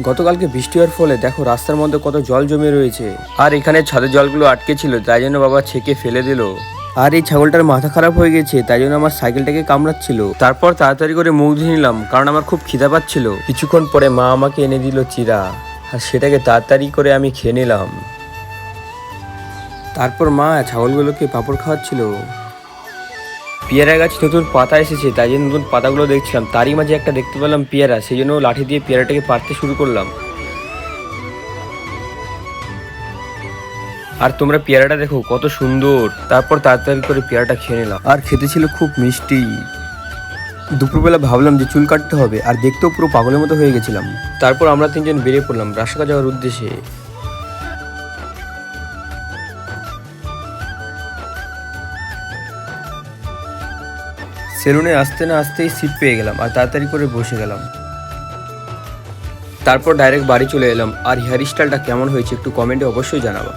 গতকালকে বৃষ্টি হওয়ার ফলে দেখো রাস্তার মধ্যে কত জল জমে রয়েছে, আর এখানে ছাদের জলগুলো আটকে ছিল, তাই জন্য বাবা ছেঁকে ফেলে দিল। আর এই ছাগলটার মাথা খারাপ হয়ে গেছে, তাই জন্য আমার সাইকেলটাকে কামড়াচ্ছিল। তারপর তাড়াতাড়ি করে মুখ ধুয়ে নিলাম, কারণ আমার খুব খিদা পাচ্ছিল। কিছুক্ষণ পরে মা আমাকে এনে দিল চিড়া, আর সেটাকে তাড়াতাড়ি করে আমি খেয়ে নিলাম। তারপর মা ছাগলগুলোকে পাঁপড় খাওয়াচ্ছিল। পেয়ারা গাছ নতুন পাতা এসেছে, তাই জন্য নতুন পাতাগুলো দেখছিলাম। তারই মাঝে একটা দেখতে পেলাম পেয়ারা, সেই জন্য লাঠি দিয়ে পেয়ারাটাকে পাড়তে শুরু করলাম। আর তোমরা পেয়ারাটা দেখো কত সুন্দর। তারপর তাড়াতাড়ি করে পেয়ারাটা খেয়ে নিলাম, আর খেতে ছিল খুব মিষ্টি। দুপুরবেলা ভাবলাম যে চুল কাটতে হবে, আর দেখতেও পুরো পাগলের মতো হয়ে গেছিলাম। তারপর আমরা তিনজন বেরিয়ে পড়লাম রাস্তা যাওয়ার উদ্দেশ্যে। সেলুনে আসতে না আসতেই সিট পেয়ে গেলাম, আর তাড়াতাড়ি করে বসে গেলাম। তারপর ডাইরেক্ট বাড়ি চলে এলাম। আর হেয়ার স্টাইলটা কেমন হয়েছে একটু কমেন্টে অবশ্যই জানাবা।